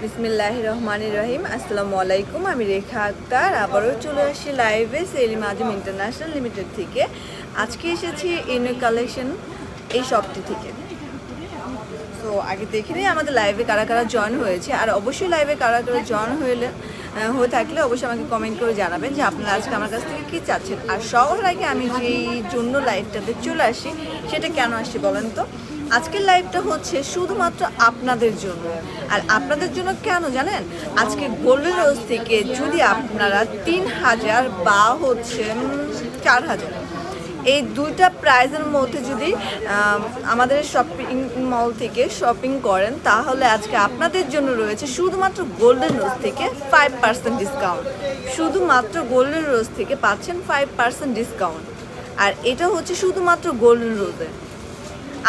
বিসমিল্লাহির রহমানির রহিম। আসসালামু আলাইকুম। আমি রেখা আক্তার আবারও চলে আসছি লাইভে সেলিম আজম ইন্টারন্যাশনাল লিমিটেড থেকে। আজকে এসেছি ইউনিক কালেকশন এই শপটি থেকে। তো আগে দেখে নিই আমাদের লাইভে কারা কারা জয়েন হয়েছে, আর অবশ্যই লাইভে কারা কারা জয়েন হয়ে থাকলে অবশ্যই আমাকে কমেন্ট করে জানাবেন যে আপনারা আজকে আমার কাছ থেকে কী চাচ্ছেন। আর সবার আগে আমি যেই জন্য লাইভটাতে চলে আসি সেটা কেন আসছি বলেন তো। আজকের লাইভটা হচ্ছে শুধুমাত্র আপনাদের জন্য। আর আপনাদের জন্য কেন জানেন, আজকে গোল্ডেন রোজ থেকে যদি আপনারা 3000 বা হচ্ছে 4000 এই দুইটা প্রাইজের মধ্যে যদি আমাদের শপিং মল থেকে শপিং করেন, তাহলে আজকে আপনাদের জন্য রয়েছে শুধুমাত্র গোল্ডেন রোজ থেকে 5% ডিসকাউন্ট। শুধুমাত্র গোল্ডেন রোজ থেকে পাচ্ছেন 5% ডিসকাউন্ট। আর এটা হচ্ছে শুধুমাত্র গোল্ডেন রোজে।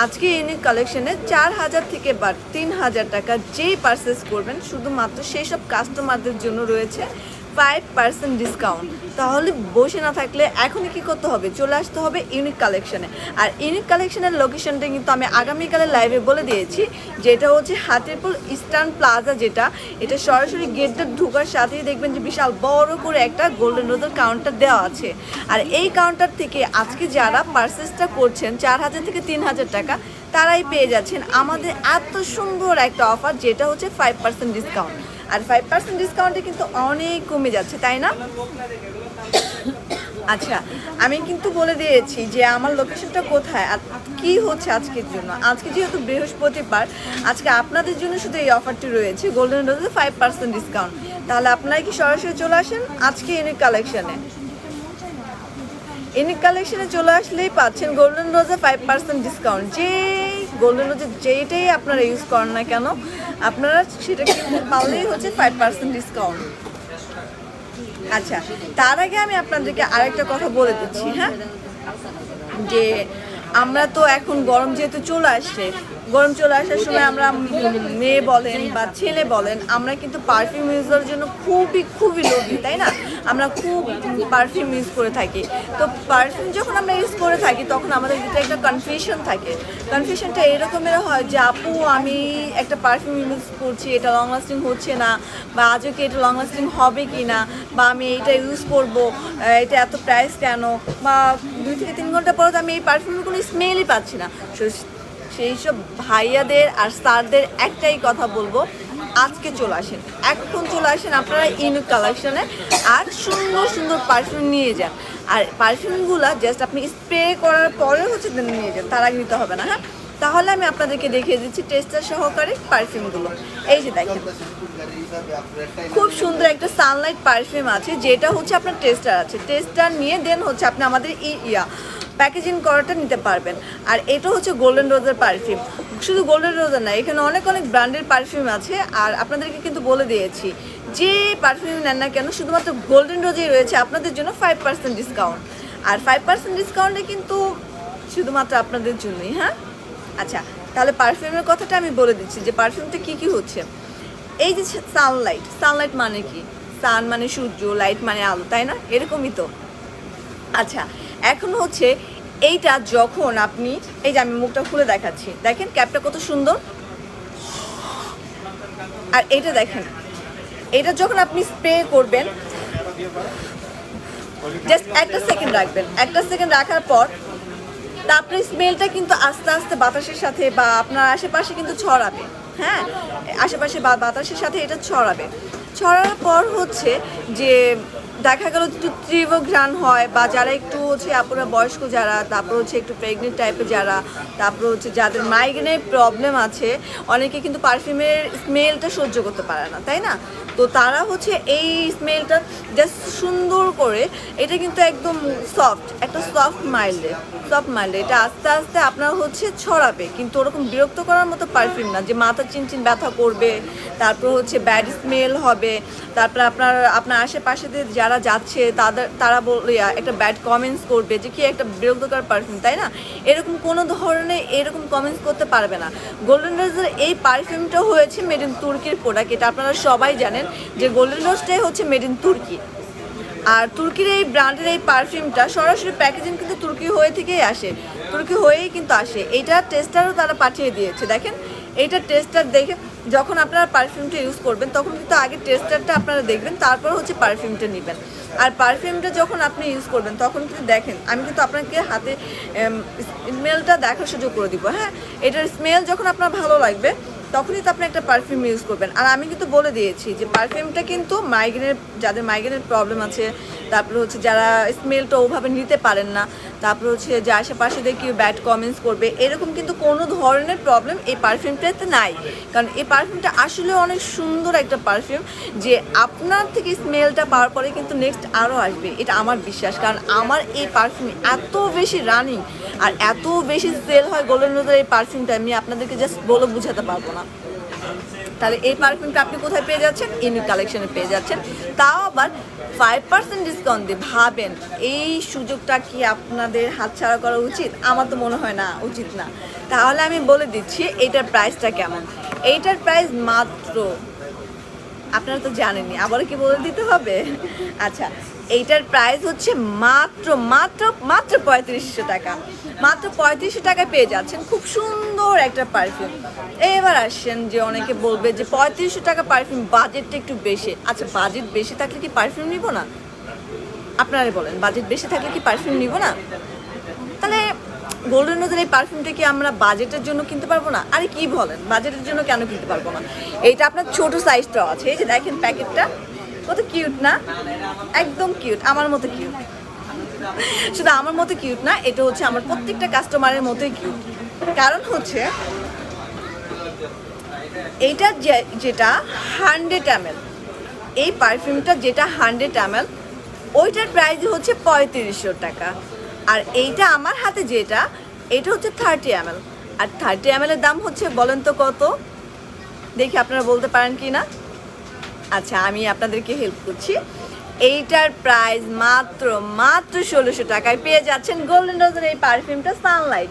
আজকে ইউনিক কালেকশনে 4000 থেকে বা 3000 টাকা যেই পারচেস করবেন, শুধুমাত্র সেই সব কাস্টমারদের জন্য রয়েছে 5% ডিসকাউন্ট। তাহলে বসে না থাকলে এখনই কী করতে হবে, চলে আসতে হবে ইউনিক কালেকশনে। আর ইউনিক কালেকশনের লোকেশনটা কিন্তু আমি আগামীকালের লাইভে বলে দিয়েছি, যেটা হচ্ছে হাতিরপুল ইস্টার্ন প্লাজা, যেটা এটা সরাসরি গেটটা ঢোকার সাথেই দেখবেন যে বিশাল বড় করে একটা গোল্ডেন রোজের কাউন্টার দেওয়া আছে। আর এই কাউন্টার থেকে আজকে যারা পারচেসটা করছেন 4000 থেকে 3000 টাকা, তারাই পেয়ে যাচ্ছেন আমাদের এত সুন্দর একটা অফার, যেটা হচ্ছে 5% ডিসকাউন্ট। আর 5% ডিসকাউন্টে কিন্তু অনেক কমে যাচ্ছে, তাই না? আচ্ছা, আমি কিন্তু বলে দিয়েছি যে আমার লোকেশনটা কোথায় আর কি হচ্ছে আজকের জন্য। আজকে যেহেতু বৃহস্পতিবার, আজকে আপনাদের জন্য শুধু এই অফারটি রয়েছে গোল্ডেন রোজে 5% ডিসকাউন্ট। তাহলে আপনারা কি সরাসরি চলে আসেন আজকে ইউনিক কালেকশনে। ইউনিক কালেকশনে চলে আসলেই পাচ্ছেন গোল্ডেন রোজে 5% ডিসকাউন্ট। যে গোল্ডেন রোজে যেটাই আপনারা ইউজ করেন না কেন, আপনারা সেটা কিনতে পারলেই হচ্ছে 5% ডিসকাউন্ট। আচ্ছা, তার আগে আমি আপনাদেরকে আরেকটা কথা বলে দিচ্ছি, হ্যাঁ, যে আমরা তো এখন গরম যেহেতু চলে আসছে, গরম চলে আসার সময় আমরা মেয়ে বলেন বা ছেলে বলেন, আমরা কিন্তু পারফিউম ইউজের জন্য খুবই লোভী, তাই না? আমরা খুব পারফিউম ইউজ করে থাকি। তো পারফিউম যখন আমরা ইউজ করে থাকি, তখন আমাদের ভিতরে একটা কনফিউশন থাকে। কনফিউশনটা এরকমের হয় যে আপু, আমি একটা পারফিউম ইউজ করছি, এটা লং লাস্টিং হচ্ছে না, বা আজও কি এটা লং লাস্টিং হবে কি না, বা আমি এইটা ইউজ করব, এটা এত প্রাইস কেন, বা 2 থেকে 3 ঘন্টা পর আমি এই পারফিউমের কোনো স্মেলই পাচ্ছি না। সেই সব ভাইয়াদের আর স্যারদের একটাই কথা বলবো, আজকে চলে আসেন, এখন চলে আসেন আপনারা ইউনিক কালেকশনে, আর সুন্দর সুন্দর পারফিউম নিয়ে যান। আর পারফিউমগুলো জাস্ট আপনি স্প্রে করার পরে হচ্ছে নিয়ে যান, তার আগে নিতে হবে না, হ্যাঁ। তাহলে আমি আপনাদেরকে দেখিয়ে দিচ্ছি টেস্টার সহকারে পারফিউমগুলো। এই যে দেখেন, খুব সুন্দর একটা সানলাইট পারফিউম আছে, যেটা হচ্ছে আপনার টেস্টার আছে। টেস্টার নিয়ে দেন হচ্ছে আপনি আমাদের প্যাকেজিং করাটা নিতে পারবেন। আর এটা হচ্ছে গোল্ডেন রোজের পারফিউম। শুধু গোল্ডেন রোজের না, এখানে অনেক ব্র্যান্ডের পারফিউম আছে। আর আপনাদেরকে কিন্তু বলে দিয়েছি, যে পারফিউম নেন না কেন, শুধুমাত্র গোল্ডেন রোজেই রয়েছে আপনাদের জন্য 5% ডিসকাউন্ট। আর 5% ডিসকাউন্টে কিন্তু শুধুমাত্র আপনাদের জন্যই, হ্যাঁ। আচ্ছা, তাহলে পারফিউমের কথাটা আমি বলে দিচ্ছি যে পারফিউমটা কী হচ্ছে। এই যে সানলাইট মানে কি? সান মানে সূর্য, লাইট মানে আলো, তাই না? এরকমই তো। আচ্ছা, এখন হচ্ছে এইটা যখন আপনি, এই যে আমি মুখটা খুলে দেখাচ্ছি, দেখেন ক্যাপটা কত সুন্দর। আর এইটা দেখেন, এটা যখন আপনি স্প্রে করবেন, জাস্ট একটা সেকেন্ড রাখবেন। একটা সেকেন্ড রাখার পর তারপরে স্মেলটা কিন্তু আস্তে আস্তে বাতাসের সাথে বা আপনার আশেপাশে কিন্তু ছড়াবে, হ্যাঁ, আশেপাশে বাতাসের সাথে এটা ছড়ার পর হচ্ছে যে দেখা গেল একটু তীব্র ঘ্রাণ হয়, বা যারা একটু হচ্ছে আপনারা বয়স্ক যারা, তারপর হচ্ছে একটু প্রেগনেন্ট টাইপের যারা, তারপর হচ্ছে যাদের মাইগ্রেনের প্রবলেম আছে, অনেকে কিন্তু পারফিউমের স্মেলটা সহ্য করতে পারে না, তাই না? তো তারা হচ্ছে এই স্মেলটা জাস্ট সুন্দর করে, এটা কিন্তু একদম একটা সফট মাইল্ডে এটা আস্তে আস্তে আপনার হচ্ছে ছড়াবে, কিন্তু ওরকম বিরক্ত করার মতো পারফিউম না যে মাথা চিনচিন ব্যথা করবে, তারপর হচ্ছে ব্যাড স্মেল হবে, তারপর আপনার আশেপাশে যারা যাচ্ছে তারা বলে একটা ব্যাড কমেন্টস করবে যে কি একটা বিরক্তকর পারফিউম, তাই না? এরকম কোনো ধরনের এরকম কমেন্টস করতে পারবে না। গোল্ডেন রোজের এই পারফিউমটা হয়েছে মেড ইন তুর্কির প্রোডাক্ট। এটা আপনারা সবাই জানেন যে গোল্ডেন রোজটাই হচ্ছে মেড ইন তুর্কি। আর তুর্কির এই ব্র্যান্ডের এই পারফিউমটা সরাসরি প্যাকেজিং কিন্তু তুর্কি হয়েই কিন্তু আসে। এইটা টেস্টারও তারা পাঠিয়ে দিয়েছে। দেখেন, এইটা টেস্টার দেখে যখন আপনারা পারফিউমটা ইউজ করবেন তখন কিন্তু আগে টেস্টারটা আপনারা দেখবেন, তারপর হচ্ছে পারফিউমটা নেবেন। আর পারফিউমটা যখন আপনি ইউজ করবেন তখন কিন্তু দেখেন, আমি কিন্তু আপনাকে হাতে স্মেলটা দেখার সুযোগ করে দিব। হ্যাঁ, এটার স্মেল যখন আপনার ভালো লাগবে তখনই তো আপনি একটা পারফিউম ইউজ করবেন। আর আমি কিন্তু বলে দিয়েছি যে পারফিউমটা কিন্তু যাদের মাইগ্রেনের প্রবলেম আছে, তারপরে হচ্ছে যারা স্মেলটা ওভাবে নিতে পারেন না, তারপরে হচ্ছে যে আশেপাশে দিয়ে কেউ ব্যাড কমেন্টস করবে, এরকম কিন্তু কোনো ধরনের প্রবলেম এই পারফিউমটাতে নাই। কারণ এই পারফিউমটা আসলে অনেক সুন্দর একটা পারফিউম, যে আপনার থেকে স্মেলটা পাওয়ার পরে কিন্তু নেক্সট আরও আসবে, এটা আমার বিশ্বাস। কারণ আমার এই পারফিউম এত বেশি রানিং আর এত বেশি সেল হয় গোল্ডেন রোজের এই পারফিউমটা, আমি আপনাদেরকে জাস্ট বলে বুঝাতে পারবো না। তাহলে এই পারফিউমটা আপনি কোথায় পেয়ে যাচ্ছেন? ইউনিক কালেকশনে পেয়ে যাচ্ছেন, তাও আবার 5% ডিসকাউন্ট দিয়ে। ভাবেন এই সুযোগটা কি আপনাদের হাতছাড়া করা উচিত? আমার তো মনে হয় না, উচিত না। তাহলে আমি বলে দিচ্ছি এইটার প্রাইসটা কেমন। এইটার প্রাইস মাত্র, আপনারা তো জানেনই, আবার কি বলে দিতে হবে? আচ্ছা, এইটার প্রাইস হচ্ছে মাত্র মাত্র মাত্র 3500 টাকা। মাত্র 3500 টাকায় পেয়ে যাচ্ছেন খুব সুন্দর একটা পারফিউম। এবার আসছেন যে অনেকে বলবে যে 3500 টাকা পারফিউম, বাজেটটা একটু বেশি। আচ্ছা, বাজেট বেশি থাকলে কি পারফিউম নিব না? আপনারাই বলেন, বাজেট বেশি থাকলে কি পারফিউম নিব না? তাহলে গোল্ডেন রোজের এই পারফিউমটা কি আমরা বাজেটের জন্য কিনতে পারবো না? আরে কি বলেন, বাজেটের জন্য কেন কিনতে পারবো না? এইটা আপনার ছোট সাইজটাও আছে, এই যে দেখেন প্যাকেটটা কত কিউট না, একদম কিউট, আমার মতো কিউট। শুধু আমার মতো কিউট না, এটা হচ্ছে আমার প্রত্যেকটা কাস্টমারের মতোই কিউট। কারণ হচ্ছে এইটা যেটা 100 ml, এই পারফিউমটা যেটা 100 ml, ওইটার প্রাইস হচ্ছে 3500 টাকা। আর এইটা আমার হাতে যেটা, এটা হচ্ছে 30 ml। আর 30 ml এর দাম হচ্ছে, বলেন তো কত? দেখি আপনারা বলতে পারেন কি না। আচ্ছা, আমি আপনাদেরকে হেল্প করছি। এইটার প্রাইস মাত্র মাত্র 1600 টাকায় পেয়ে যাচ্ছেন গোল্ডেন রোজের এই পারফিউমটা সানলাইট।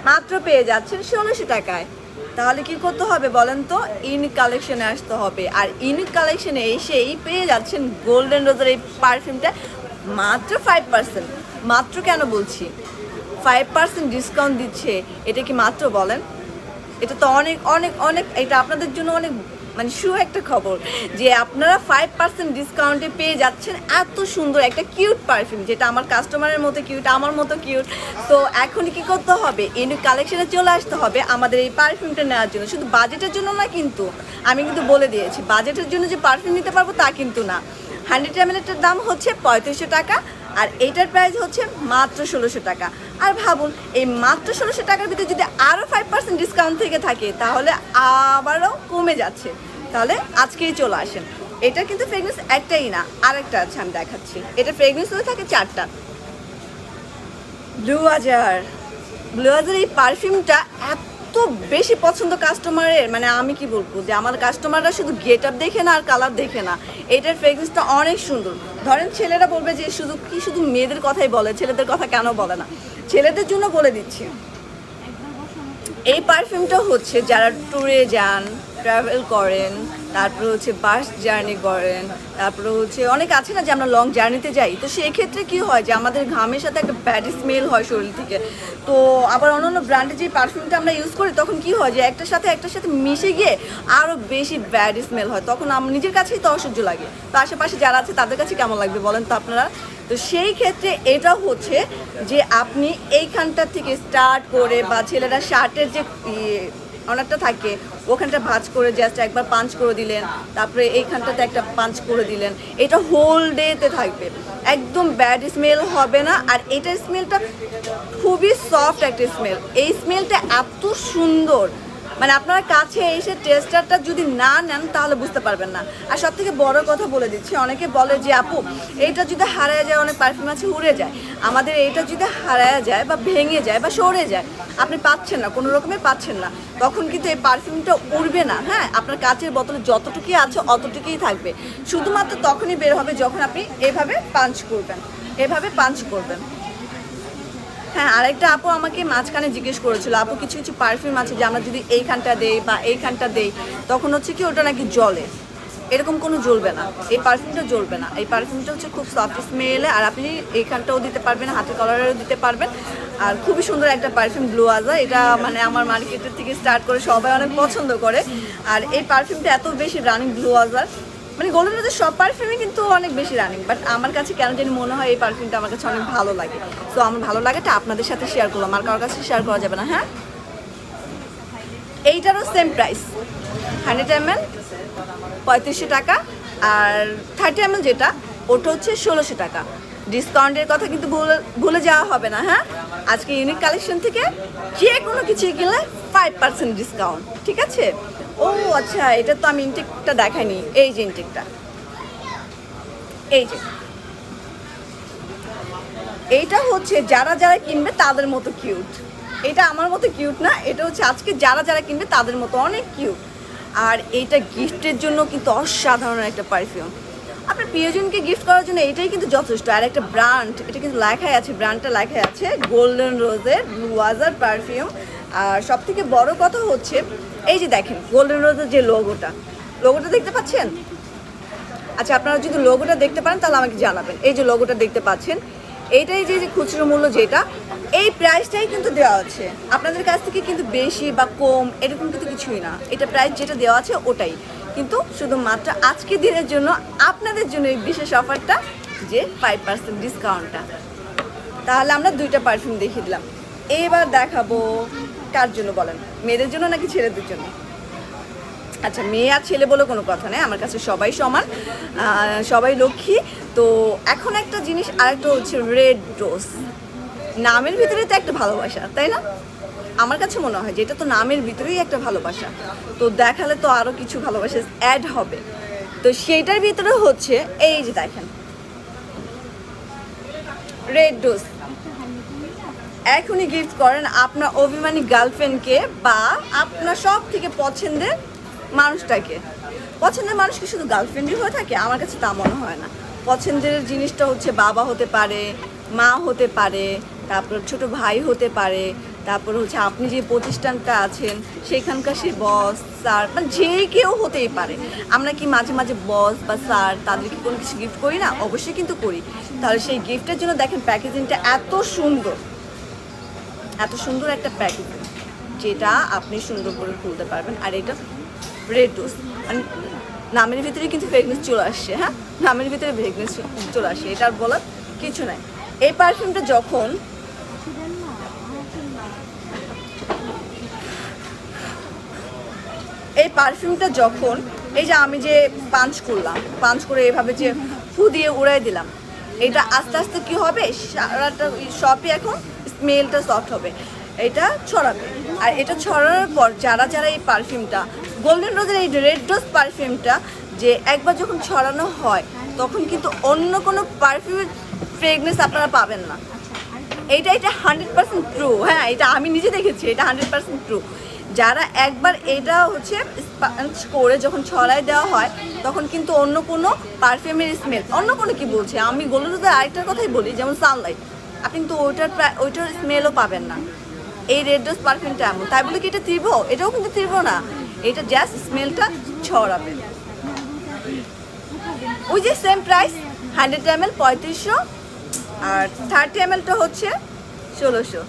মাত্র পেয়ে যাচ্ছেন 1600 টাকায়। তাহলে কি করতে হবে বলেন তো? ইউনিক কালেকশনে আসতে হবে। আর ইউনিক কালেকশনে এসেই পেয়ে যাচ্ছেন গোল্ডেন রোজের এই পারফিউমটা মাত্র 5%। মাত্র কেন বলছি? 5% ডিসকাউন্ট দিচ্ছে, এটা কি মাত্র বলেন? এটা তো অনেক অনেক অনেক, এটা আপনাদের জন্য অনেক মানে একটা খবর যে আপনারা 5% ডিসকাউন্টে পেয়ে যাচ্ছেন এত সুন্দর একটা কিউট পারফিউম, যেটা আমার কাস্টমারের মতো কিউট, আমার মতো কিউট। তো এখন কি করতে হবে? ইউনিক কালেকশনে চলে আসতে হবে আমাদের এই পারফিউমটা নেওয়ার জন্য। শুধু বাজেটের জন্য না কিন্তু, আমি কিন্তু বলে দিয়েছি বাজেটের জন্য যে পারফিউম নিতে পারবো তা কিন্তু না। 100 ml এর দাম হচ্ছে 3500 টাকা, আর এইটার প্রাইস হচ্ছে মাত্র 1600 টাকা। আর ভাবুন, এই মাত্র 1600 টাকার ভিতরে যদি আরও 5% ডিসকাউন্ট থেকে থাকে তাহলে আবারও কমে যাচ্ছে। তাহলে আজকেই চলে আসেন। এটা কিন্তু ফ্রেগনেন্স একটাই না, আরেকটা আছে, আমি দেখাচ্ছি। এটা ফ্রেগনেন্স হয়ে থাকে 4টা। ব্লু হাজার এই পারফিউমটা এত বেশি পছন্দ কাস্টমারের, মানে আমি কি বলবো, যে আমার কাস্টমাররা শুধু গেট আপ দেখে না আর কালার দেখে না, এটার ফ্রেগনেন্সটা অনেক সুন্দর। ধরেন ছেলেরা বলবে যে শুধু মেয়েদের কথাই বলে, ছেলেদের কথা কেন বলে না? ছেলেদের জন্য বলে দিচ্ছি, এই পারফিউমটা হচ্ছে যারা ট্যুরে যান, ট্রাভেল করেন, তারপরে হচ্ছে বাস জার্নি করেন, তারপরে হচ্ছে অনেক আছে না যে আমরা লং জার্নিতে যাই, তো সেই ক্ষেত্রে কি হয় যে আমাদের ঘামের সাথে একটা ব্যাড স্মেল হয় শরীর থেকে। তো আবার অন্যান্য ব্র্যান্ডের যে পারফিউমটা আমরা ইউজ করি তখন কি হয় যে একটার সাথে মিশে গিয়ে আরও বেশি ব্যাড স্মেল হয়, তখন আমার নিজের কাছেই তো অসহ্য লাগে। তো আশেপাশে যারা আছে তাদের কাছে কেমন লাগবে বলেন তো আপনারা? তো সেই ক্ষেত্রে এটা হচ্ছে যে আপনি এইখানটা থেকে স্টার্ট করে, বা ছেলেরা শার্টের যে অনেকটা থাকে ওখানটা ভাঁজ করে জাস্ট একবার পাঞ্চ করে দিলেন, তারপরে এইখানটাতে একটা পাঞ্চ করে দিলেন, এটা হোল ডেতে থাকবে, একদম ব্যাড স্মেল হবে না। আর এটার স্মেলটা খুবই সফট একটা স্মেল, এই স্মেলটা এত সুন্দর, মানে আপনারা কাছে এসে টেস্টারটা যদি না নেন তাহলে বুঝতে পারবেন না। আর সব থেকে বড় কথা বলে দিচ্ছি, অনেকে বলে যে আপু এইটা যদি হারায় যায়, অনেক পারফিউম আছে উড়ে যায়, আমাদের এইটা যদি হারায় যায় বা ভেঙে যায় বা সরে যায়, আপনি পাচ্ছেন না, কোনো রকমে পাচ্ছেন না, তখন কিন্তু এই পারফিউমটা উড়বে না। হ্যাঁ, আপনার কাচের বোতলে যতটুকুই আছে অতটুকুই থাকবে, শুধুমাত্র তখনই বের হবে যখন আপনি এভাবে পাঞ্চ করবেন। হ্যাঁ, আরেকটা আপু আমাকে মাঝখানে জিজ্ঞেস করেছিল, আপু কিছু পারফিউম আছে যে আমরা যদি এইখানটা দেই বা এইখানটা দেই তখন হচ্ছে কি ওটা নাকি জলে। এরকম কোনো জ্বলবে না, এই পারফিউমটা জ্বলবে না। এই পারফিউমটা হচ্ছে খুব সফট স্মেলে, আর আপনি এইখানটাও দিতে পারবেন, হাতের কলারেও দিতে পারবেন। আর খুবই সুন্দর একটা পারফিউম ব্লু আজা, এটা মানে আমার মার্কেটের থেকে স্টার্ট করে সবাই অনেক পছন্দ করে। আর এই পারফিউমটা এত বেশি রানিং ব্লু আজার, মানে গোল্ডেন রোজের সব পারফিউমই কিন্তু অনেক বেশি রানিং, বাট আমার কাছে কেন জানি মনে হয় এই পারফিউমটা আমার কাছে অনেক ভালো লাগে। তো আমার ভালো লাগাটা আপনাদের সাথে শেয়ার করলাম, আর কারোর কাছে শেয়ার করা যাবে না। হ্যাঁ, এইটারও সেম প্রাইস, 100 ml 3500 টাকা, আর 30 ml যেটা ওটা হচ্ছে 1600 টাকা। ডিসকাউন্টের কথা কিন্তু ভুলে যাওয়া হবে না। হ্যাঁ, আজকে ইউনিক কালেকশন থেকে যে কোনো কিছু কিনলে 5% ডিসকাউন্ট, ঠিক আছে? ও আচ্ছা, এটা তো আমি ইনটেকটা দেখাইনি। এই যে ইনটেকটা, এই যে এইটা হচ্ছে যারা যারা কিনবে তাদের মতো কিউট। এটা আমার মতো কিউট না, এটা হচ্ছে আজকে যারা যারা কিনবে তাদের মতো অনেক কিউট। আর এইটা গিফটের জন্য কিন্তু অসাধারণ একটা পারফিউম, আপনার প্রিয়জনকে গিফট করার জন্য এটাই কিন্তু যথেষ্ট। আর একটা ব্র্যান্ড, এটা কিন্তু লেখাই আছে, ব্র্যান্ডটা লেখাই আছে গোল্ডেন রোজের ব্লু আজার পারফিউম। আর সব থেকে বড় কথা হচ্ছে এই যে দেখেন গোল্ডেন রোজের যে লোগোটা দেখতে পাচ্ছেন? আচ্ছা, আপনারা যদি লোগোটা দেখতে পারেন তাহলে আমাকে জানাবেন। এই যে লোগোটা দেখতে পাচ্ছেন, এইটাই যে খুচরো মূল্য যেটা, এই প্রাইসটাই কিন্তু দেওয়া আছে আপনাদের কাছ থেকে, কিন্তু বেশি বা কম এরকম কিন্তু কিছুই না। এটা প্রাইস যেটা দেওয়া আছে ওটাই, কিন্তু শুধুমাত্র আজকের দিনের জন্য আপনাদের জন্য এই বিশেষ অফারটা, যে 5% ডিসকাউন্টটা। তাহলে আমরা দুইটা পারফিউম দেখিয়ে দিলাম, এবার দেখাবো কার জন্য বলেন? মেয়েদের জন্য নাকি ছেলেদের জন্য? আচ্ছা, মেয়ে আর ছেলে বলে কোনো কথা নেই, আমার কাছে সবাই সমান, সবাই লক্ষ্মী। তো এখন একটা জিনিস, আরেকটা হচ্ছে রেড রোজ। নামের ভিতরে তো একটা ভালোবাসা, তাই না? আমার কাছে মনে হয় যে এটা তো নামের ভিতরেই একটা ভালোবাসা, তো দেখালে তো আরও কিছু ভালোবাসা অ্যাড হবে। তো সেইটার ভিতরে হচ্ছে এই যে দেখেন রেড রোজ। এখনই গিফট করেন আপনার অভিমানী গার্লফ্রেন্ডকে, বা আপনার সব থেকে পছন্দের মানুষটাকে। পছন্দের মানুষ কি শুধু গার্লফ্রেন্ডই হয়ে থাকে? আমার কাছে তা মনে হয় না। পছন্দের জিনিসটা হচ্ছে বাবা হতে পারে, মা হতে পারে, তারপর ছোট ভাই হতে পারে, তারপর হচ্ছে আপনি যে প্রতিষ্ঠানটা আছেন সেখানকার সে বস, স্যার, মানে যে কেউ হতেই পারে। আমরা কি মাঝে মাঝে বস বা স্যার তাদেরকে কোনো কিছু গিফট করি না? অবশ্যই কিন্তু করি। তাহলে সেই গিফটের জন্য দেখেন প্যাকেজিংটা এত সুন্দর, এত সুন্দর একটা প্যাকেজিং, যেটা আপনি সুন্দর করে খুলতে পারবেন। আর এটা রেড রোজ, মানে নামের ভিতরে কিন্তু ফ্রেগনেন্স চলে আসছে। হ্যাঁ, নামের ভিতরে ফ্রেগনেন্স চলে আসছে, এটা আর বলার কিছু নাই। এই পারফিউমটা যখন এই যে আমি যে পাঞ্চ করলাম, পাঞ্চ করে এভাবে যে ফু দিয়ে উড়াই দিলাম, এটা আস্তে আস্তে কি হবে, সারাটা শপে এখন স্মেলটা সফট হবে, এটা ছড়াবে। আর এটা ছড়ানোর পর যারা যারা এই পারফিউমটা, গোল্ডেন রোজের এই রেড রোজ পারফিউমটা যে একবার যখন ছড়ানো হয় তখন কিন্তু অন্য কোনো পারফিউমের ফ্রেগনেন্স আপনারা পাবেন না। এটা 100% ট্রু। হ্যাঁ, এটা আমি নিজে দেখেছি, এটা 100% ট্রু। যারা একবার এটা হচ্ছে স্পঞ্জ করে যখন ছড়ায় দেওয়া হয় তখন কিন্তু অন্য কোনো পারফিউমের স্মেল, অন্য কোনো কি বলছে, আমি গোল্ডেন রোজের আরেকটার কথাই বলি, যেমন সানলাইট, আপনি কিন্তু ওইটার স্মেলও পাবেন না। এই রেড রোজ পারফিউমটা এমন, তাই বলে কি এটা তীব্র? এটাও কিন্তু তীব্র না, এটা জাস্ট স্মেলটা ছড়াবে। ওই যে সেম প্রাইস, 100 ml 3500, আর 30 mlটা হচ্ছে 1600,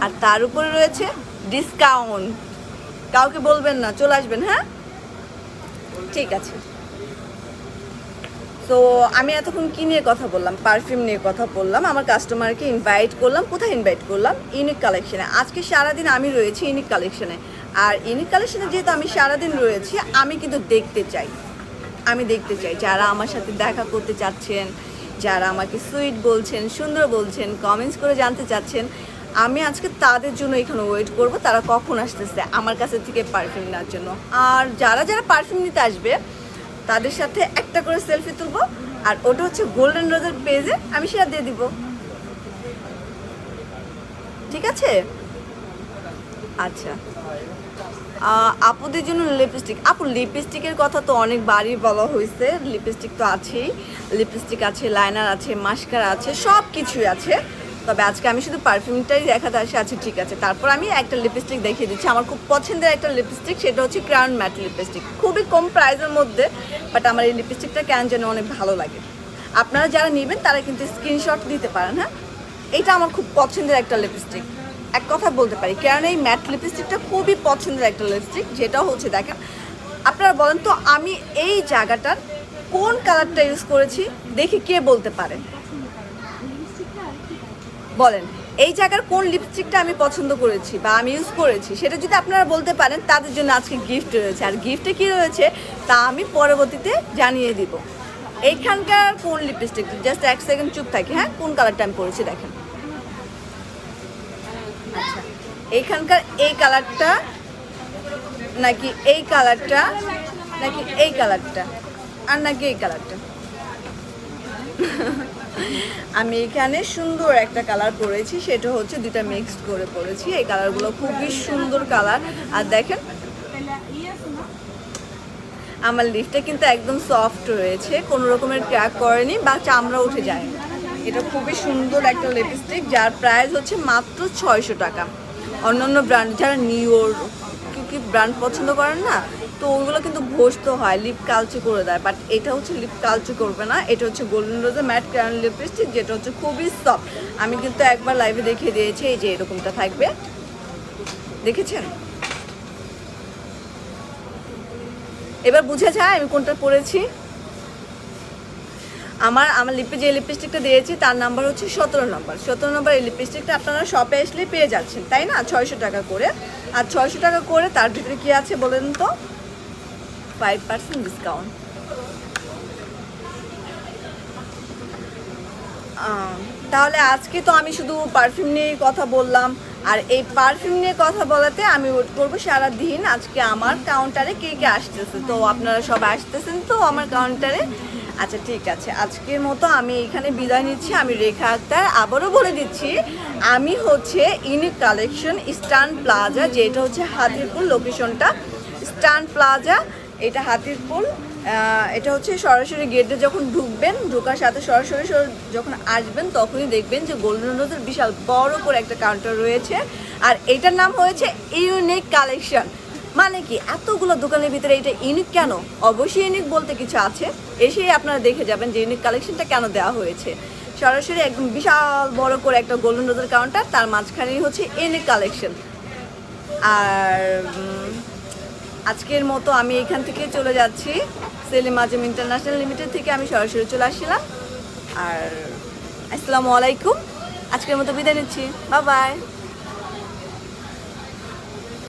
আর তার উপরে রয়েছে ডিসকাউন্ট। কাউকে বলবেন না, চলে আসবেন। হ্যাঁ, ঠিক আছে। তো আমি এতক্ষণ কী নিয়ে কথা বললাম? পারফিউম নিয়ে কথা বললাম, আমার কাস্টমারকে ইনভাইট করলাম। কোথায় ইনভাইট করলাম? ইউনিক কালেকশনে। আজকে সারাদিন আমি রয়েছি ইউনিক কালেকশনে, আর ইউনিক কালেকশনে যেহেতু আমি সারাদিন রয়েছি, আমি কিন্তু দেখতে চাই যারা আমার সাথে দেখা করতে চাচ্ছেন, যারা আমাকে সুইট বলছেন, সুন্দর বলছেন, কমেন্টস করে জানতে চাচ্ছেন, আমি আজকে তাদের জন্য এখানে ওয়েট করব, তারা কখন আসতেছে আমার কাছে থেকে পারফিউম নেওয়ার জন্য। আর যারা যারা পারফিউম নিতে আসবে তাদের সাথে একটা করে সেলফি তুলবো, আর ওটা হচ্ছে গোল্ডেন রোজের পেজে আমি শেয়ার দিয়ে দিব, ঠিক আছে? আচ্ছা, আপুদের জন্য লিপস্টিক। আপু লিপস্টিকের কথা তো অনেকবারই বলা হয়েছে, লিপস্টিক তো আছেই, লিপস্টিক আছে, লাইনার আছে, মাস্কারা আছে, সব কিছুই আছে। তবে আজকে আমি শুধু পারফিউমটাই দেখাতে আসি। আচ্ছা ঠিক আছে, তারপর আমি একটা লিপস্টিক দেখিয়ে দিচ্ছি। আমার খুব পছন্দের একটা লিপস্টিক, সেটা হচ্ছে ক্রাউন ম্যাট লিপস্টিক, খুবই কম প্রাইসের মধ্যে। বাট আমার এই লিপস্টিকটা কেন যেন অনেক ভালো লাগে। আপনারা যারা নেবেন তারা কিন্তু স্ক্রিনশট দিতে পারেন। হ্যাঁ, এটা আমার খুব পছন্দের একটা লিপস্টিক, এক কথা বলতে পারি, কারণ এই ম্যাট লিপস্টিকটা খুবই পছন্দের একটা লিপস্টিক। যেটা হচ্ছে দেখেন, আপনারা বলেন তো আমি এই জায়গাটার কোন কালারটা ইউজ করেছি, দেখি কে বলতে পারেন, বলেন এই জায়গার কোন লিপস্টিকটা আমি পছন্দ করেছি বা আমি ইউজ করেছি, সেটা যদি আপনারা বলতে পারেন তাদের জন্য আজকে গিফট রয়েছে। আর গিফটে কী রয়েছে তা আমি পরবর্তীতে জানিয়ে দিব। এইখানকার কোন লিপস্টিক, জাস্ট এক সেকেন্ড চুপ থাকি। হ্যাঁ, কোন কালারটা আমি পরেছি দেখেন। আচ্ছা, এইখানকার এই কালারটা নাকি এই কালারটা নাকি এই কালারটা আর নাকি এই কালারটা? আমি এখানে সুন্দর একটা কালার পরেছি, সেটা হচ্ছে দুটা মিক্সড করে পরেছি। এই কালারগুলো খুবই সুন্দর কালার। আর দেখেন আমার লিপটা কিন্তু একদম সফট রয়েছে, কোনো রকমের ক্র্যাক করেনি বা চামড়া উঠে যায়। এটা খুবই সুন্দর একটা লিপস্টিক, যার প্রাইস হচ্ছে মাত্র 600 টাকা। অন্যান্য ব্র্যান্ড, যারা নিওর কি ব্র্যান্ড পছন্দ করেন না, তো ওইগুলো কিন্তু ঘষত হয়, লিপ কালচে করে দেয়। বাট এটা হচ্ছে লিপ কালচে করবে না। এটা হচ্ছে গোল্ডেন রোজের ম্যাট ক্রাউন লিপস্টিক, যেটা হচ্ছে খুবই সফট। আমি কিন্তু একবার লাইভে দেখিয়ে দিয়েছি, এই যে এরকমটা থাকবে, দেখেছেন? এবার বুঝে যায় আমি কোনটা পরেছি। আমার লিপে যে লিপস্টিকটা দিয়েছি তার নাম্বার হচ্ছে 17 নম্বর। 17 নম্বর এই লিপস্টিকটা আপনারা শপে আসলে পেয়ে যাচ্ছেন, তাই না? 600 টাকা করে। আর 600 টাকা করে তার ভিতরে কি আছে বলেন তো? 5% ডিসকাউন্ট। তাহলে আজকে তো আমি শুধু পারফিউম নিয়ে কথা বললাম। আর এই পারফিউম নিয়ে কথা বলাতে আমি ওয়েট করবো সারাদিন আজকে আমার কাউন্টারে কে কে আসতেছে। তো আপনারা সবাই আসতেছেন তো আমার কাউন্টারে? আচ্ছা ঠিক আছে, আজকের মতো আমি এখানে বিদায় নিচ্ছি। আমি রেখা আক্তার। আবারও বলে দিচ্ছি, আমি হচ্ছে ইউনিক কালেকশন ইস্টার্ন প্লাজা, যেটা হচ্ছে হাতিরপুল লোকেশনটা, ইস্টার্ন প্লাজা, এটা হাতিরপুল। এটা হচ্ছে সরাসরি গেটে যখন ঢুকবেন, ঢোকার সাথে সরাসরি যখন আসবেন তখনই দেখবেন যে গোল্ডেন রোজের বিশাল বড় করে একটা কাউন্টার রয়েছে। আর এটার নাম হয়েছে ইউনিক কালেকশন। মানে কি, এতগুলো দোকানের ভিতরে এটা ইউনিক কেন? অবশ্যই ইউনিক বলতে কিছু আছে, এসেই আপনারা দেখে যাবেন যে ইউনিক কালেকশনটা কেন দেওয়া হয়েছে। সরাসরি একদম বিশাল বড় করে একটা গোল্ডেন রোজের কাউন্টার, তার মাঝখানেই হচ্ছে ইউনিক কালেকশন। আর আজকের মতো আমি এখান থেকে চলে যাচ্ছি, সেলিম আজম ইন্টারন্যাশনাল লিমিটেড থেকে আমি সরাসরি চলে আসছিলাম। আর আসসালামু আলাইকুম, আজকের মতো বিদায় নিচ্ছি, বাই বাই।